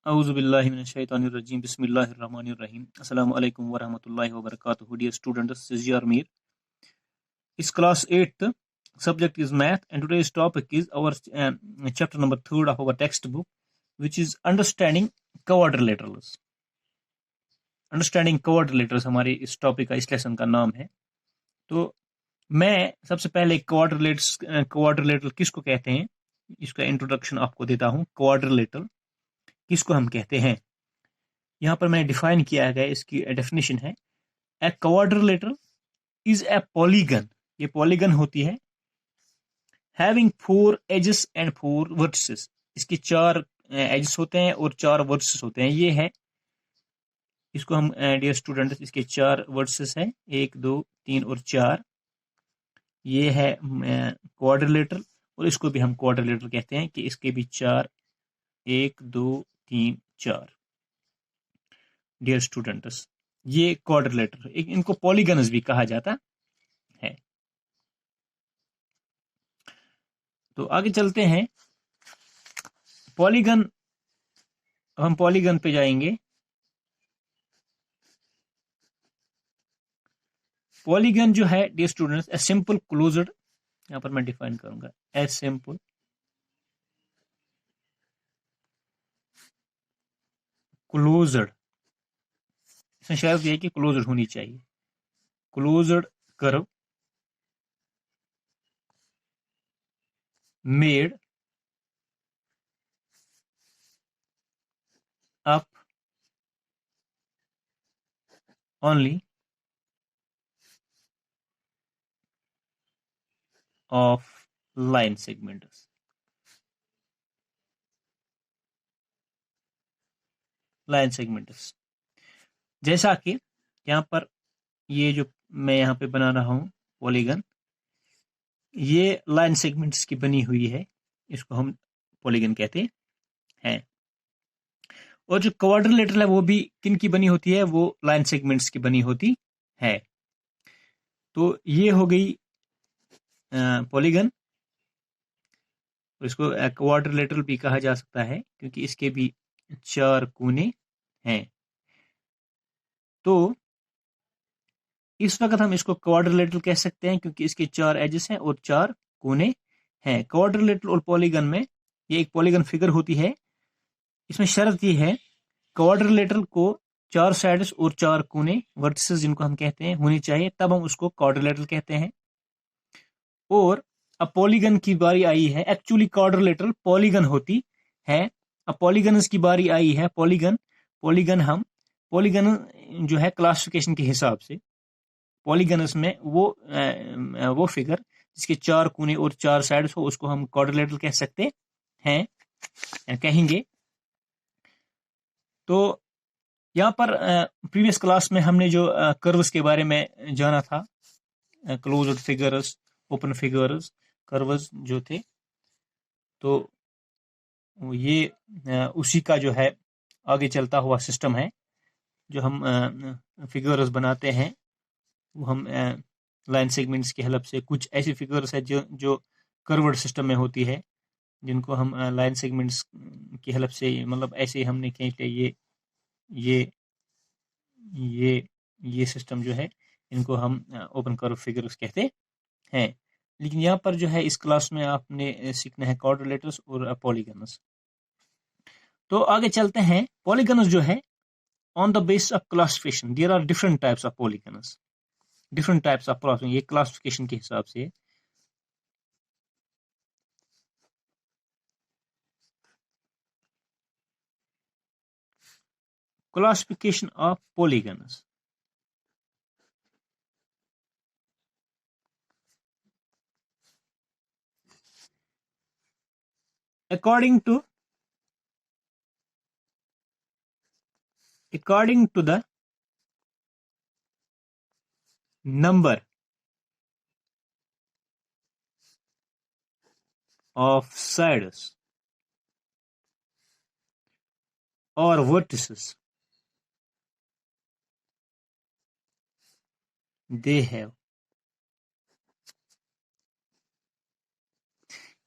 Auzubillahiminash-shaytanir-rajim. Bismillahir-rahmanir-rahim. Assalamu alaikum wa rahmatullahi wa barakatuh. Dear students, this is your Mir. It's class 8th. Subject is math, and today's topic is our chapter number 3 of our textbook, which is understanding quadrilaterals. Understanding quadrilaterals हमारे इस topic का, इस lesson का नाम है. तो मैं सबसे पहले क्वाड्रिलेटरल किसको कहते हैं इसका इंट्रोडक्शन आपको देता हूं. क्वाड्रिलेटरल किसको हम कहते हैं, यहाँ पर मैंने डिफाइन किया है. इसकी डेफिनेशन है, a quadrilateral is a polygon. ये पॉलीगन होती है हैविंग 4 एजेस एंड 4 वर्टिसेस. इसके 4 एजेस होते हैं और 4 वर्टिसेस होते हैं. ये है, इसको हम डियर स्टूडेंट्स, इसके 4 वर्टिसेस हैं, 1 2 3 और 4. ये है क्वाड्रिलेटरल, और इसको भी हम क्वाड्रिलेटरल कहते हैं कि इसके भी 4, 1 2 3 4. डियर स्टूडेंट्स, ये क्वाड्रिलेटरल, इनको पॉलीगन्स भी कहा जाता है. तो आगे चलते हैं. पॉलीगन, हम पॉलीगन पे जाएंगे. पॉलीगन जो है dear students, a simple closed, यहां पर मैं डिफाइन करूंगा, ए सिंपल क्लोज्ड. इसमें शर्त यह है कि क्लोज्ड होनी चाहिए. Closed curve made up only of line segments. Line segments, जैसा कि यहाँ पर ये जो मैं यहाँ पे बना रहा हूँ पॉलीगन, ये लाइन सेगमेंट्स की बनी हुई है, इसको हम पॉलीगन कहते हैं. और जो क्वाड्रिलेटरल है वो भी किन की बनी होती है, वो लाइन सेगमेंट्स की बनी होती है. तो ये हो गई पॉलीगन. इसको क्वाड्रिलेटरल भी कहा जा सकता है क्योंकि इसके भी 4 कोने हैं. तो इस वक्त हम इसको क्वाड्रिलेटरल कह सकते हैं क्योंकि इसके 4 एजेस हैं और 4 कोने हैं. क्वाड्रिलेटरल और पॉलीगन में ये एक पॉलीगन फिगर होती है. इसमें शर्त ये है, क्वाड्रिलेटरल को 4 साइड्स और 4 कोने, वर्टिसेस जिनको हम कहते हैं, होनी चाहिए, तब हम उसको क्वाड्रिलेटरल कहते हैं. और अब पॉलीगन की बारी आई है. एक्चुअली क्वाड्रिलेटरल पॉलीगन होती है. अब पॉलीगन्स की बारी आई है. पॉलीगन जो है क्लासिफिकेशन के हिसाब से, पॉलीगन्स में वो फिगर जिसके 4 कोने और 4 साइड्स हो, उसको हम क्वाड्रिलेटरल कह सकते हैं, कहेंगे. तो यहाँ पर प्रीवियस क्लास में हमने जो कर्व्स के बारे में जाना था, closed figures, open figures, curves जो थे, तो ये उसी का जो है आगे चलता हुआ सिस्टम है. जो हम फिगर्स बनाते हैं वो हम लाइन सेगमेंट्स की हेल्प से, कुछ ऐसी फिगर्स है जो कर्व्ड सिस्टम में होती है, जिनको हम लाइन सेगमेंट्स की हेल्प से, मतलब ऐसे हमने खींच लिया, ये सिस्टम जो है, इनको हम ओपन कर्व फिगर्स कहते हैं. लेकिन यहाँ पर जो है इस क्लास में आपने सीखना है क्वाड्रिलेटरल्स और पॉलीगन्स. तो आगे चलते हैं. पॉलीगन्स जो है, on the basis of classification, there are different types of polygons. Different types of polygon, ये क्लासिफिकेशन के हिसाब से. Classification of polygons. according to the number of sides or vertices they have.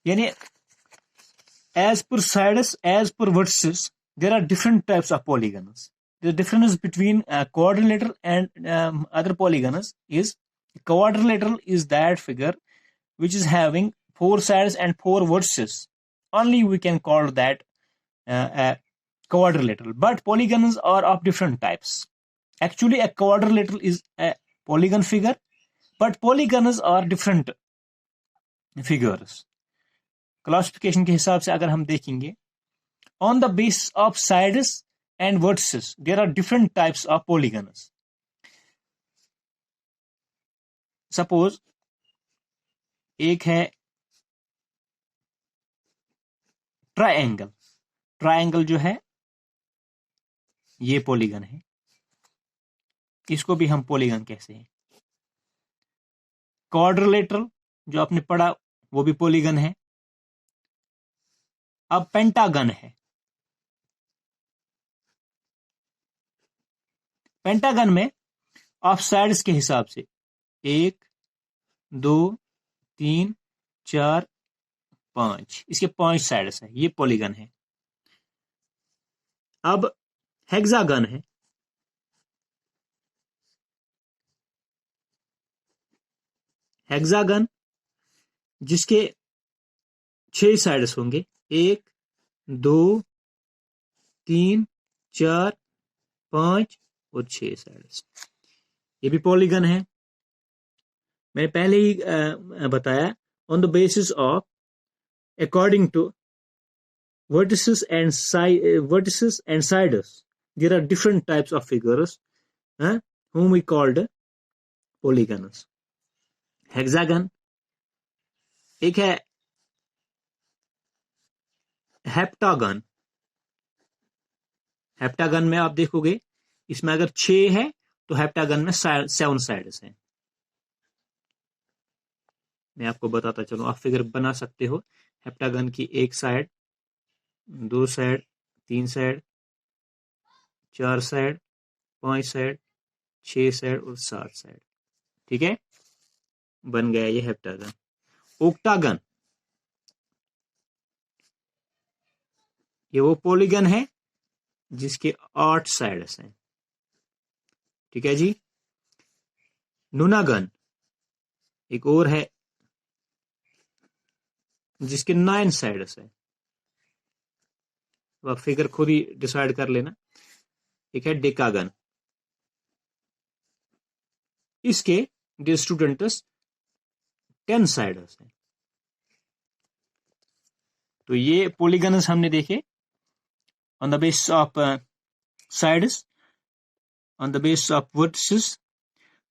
यानी as per sides, as per vertices, there are different types of polygons. The difference between quadrilateral and other polygons is quadrilateral is that figure which is having 4 sides and 4 vertices. Only we can call that quadrilateral. But polygons are of different types. Actually, a quadrilateral is a polygon figure, but polygons are different figures. Classification के हिसाब से अगर हम देखेंगे, on the basis of sides and vertices, there are different types of polygons. Suppose एक है triangle. Triangle जो है ये पॉलीगन है, इसको भी हम पॉलीगन कहते हैं. क्वाड्रिलेटरल जो आपने पढ़ा वो भी पॉलीगन है. अब पेंटागन है. पेंटागन में ऑफ साइड्स के हिसाब से 1 2 3 4 5 इसके 5 साइड्स है, ये पॉलीगन है. अब हेक्सागन है. हेक्सागन जिसके 6 साइड्स होंगे, 1 2 3 4 5 और 6 साइड्स, ये भी पॉलीगन है. मैंने पहले ही बताया, on the basis of according to vertices and sides, there are different types of figures whom we called polygons. Hexagon एक है हेप्टागन. हेप्टागन में आप देखोगे इसमें अगर 6 है तो हेप्टागन में 7 साइड्स हैं. मैं आपको बताता चलूं, आप फिगर बना सकते हो. हेप्टागन की 1 side, 2 side, 3 side, 4 side, 5 side, 6 side और 7 साइड. ठीक है, बन गया ये हेप्टागन. ओक्टागन ये वो पॉलीगन है जिसके 8 साइड्स हैं. ठीक है जी. नूनागन एक और है जिसके 9 साइड्स है. अब आप फिगर खुद ही डिसाइड कर लेना. एक है डेकागन, इसके डियर स्टूडेंट्स 10 साइड्स हैं. तो ये पॉलीगन्स हमने देखे on the basis of sides, on the basis of vertices.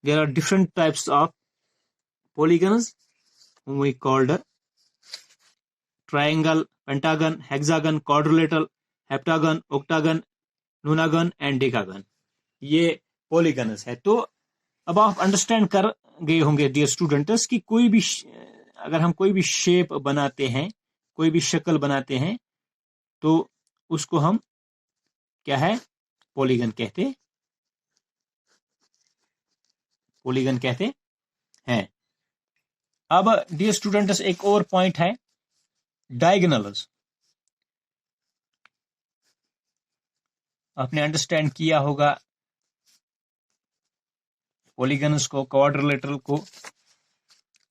There are different types of polygons whom we called triangle, pentagon, hexagon, quadrilateral, heptagon, octagon, nonagon and decagon. ये polygons है. तो अब आप अंडरस्टैंड कर गए होंगे डियर स्टूडेंट्स कि कोई भी अगर हम कोई भी शेप बनाते हैं, कोई भी शक्ल बनाते हैं, तो उसको हम क्या है, पॉलीगन कहते हैं. अब डियर स्टूडेंट्स एक और पॉइंट है, डायगोनल्स. आपने अंडरस्टैंड किया होगा पॉलीगन्स को, क्वाड्रिलेटरल को.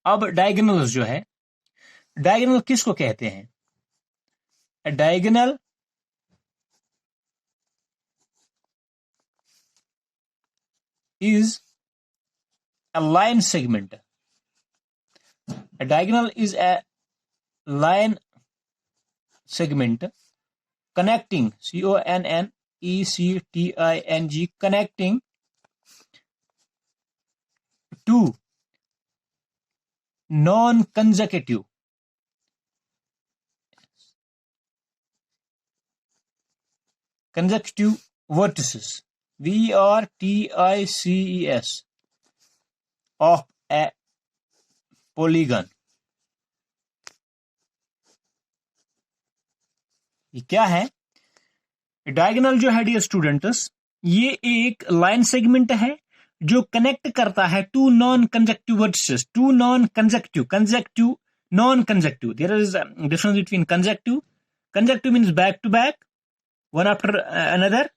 अब डायगोनल्स जो है, डायगोनल किसको कहते हैं? A diagonal is a line segment. A diagonal is a line segment connecting, connecting, connecting two non-consecutive vertices, vertices of a polygon. ये क्या है? डायगोनल जो है डियर स्टूडेंट्स, ये एक लाइन सेगमेंट है जो कनेक्ट करता है two non conjunctive vertices. Two non conjunctive, non conjunctive. There is difference between conjunctive means back to back, one after another,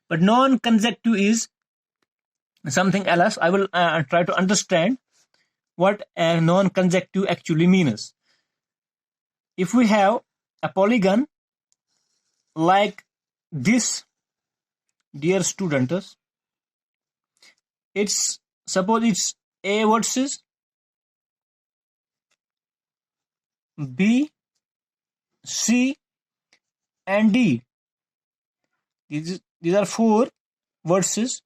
but non-consecutive is something else. I will try to understand what non-consecutive actually means. If we have a polygon like this, dear students, suppose it's A versus B, C, and D. These are 4 verses.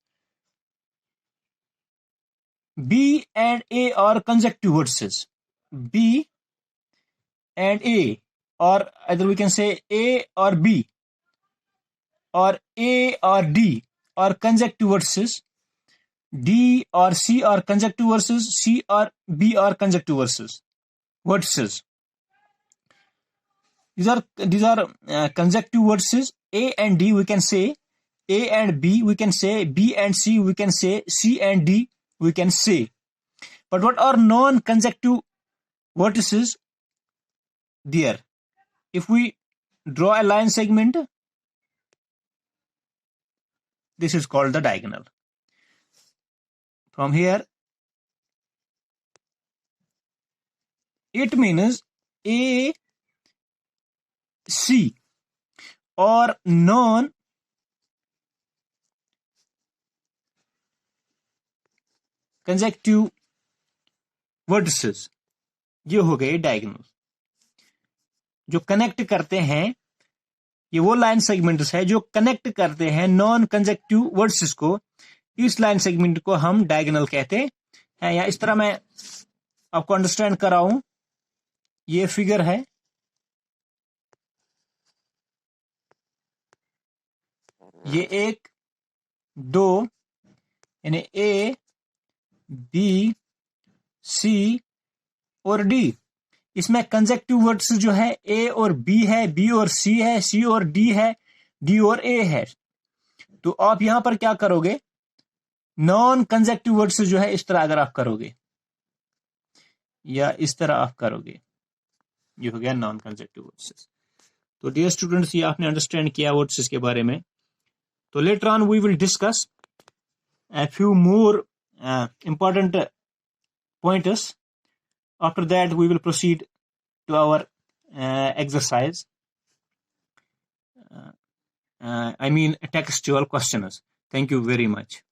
B and A are consecutive verses. B and A, or either we can say A or B, or A or D are consecutive verses. D or C are consecutive verses. C or B are consecutive verses. These are consecutive verses. A and D we can say, A and B we can say, B and C we can say, C and D we can say. But what are non-consecutive vertices there? If we draw a line segment, this is called the diagonal. From here, it means A, C or non-consecutive vertices. ये हो गए diagonal जो connect करते हैं. ये वो line segments है जो कनेक्ट करते हैं नॉन कंजेक्टिव वर्सेस को. इस लाइन सेगमेंट को हम डायगोनल कहते हैं. या इस तरह मैं आपको अंडरस्टैंड कर रहा हूं. ये फिगर है, ये 1 2 यानी A, B, C और D. इसमें कंजेक्टिव वर्ड्स जो है A और B है, B और C है, C और D है, D और A है. तो आप यहां पर क्या करोगे? नॉन कंजेक्टिव वर्ड्स जो है इस तरह अगर आप करोगे या इस तरह आप करोगे, ये हो गया नॉन कंजेक्टिव वर्ड्स. तो डियर स्टूडेंट्स, ये आपने अंडरस्टैंड किया वर्ड्स के बारे में. तो later on we will discuss a few more important pointers. After that, we will proceed to our exercise. I mean textual questions. Thank you very much.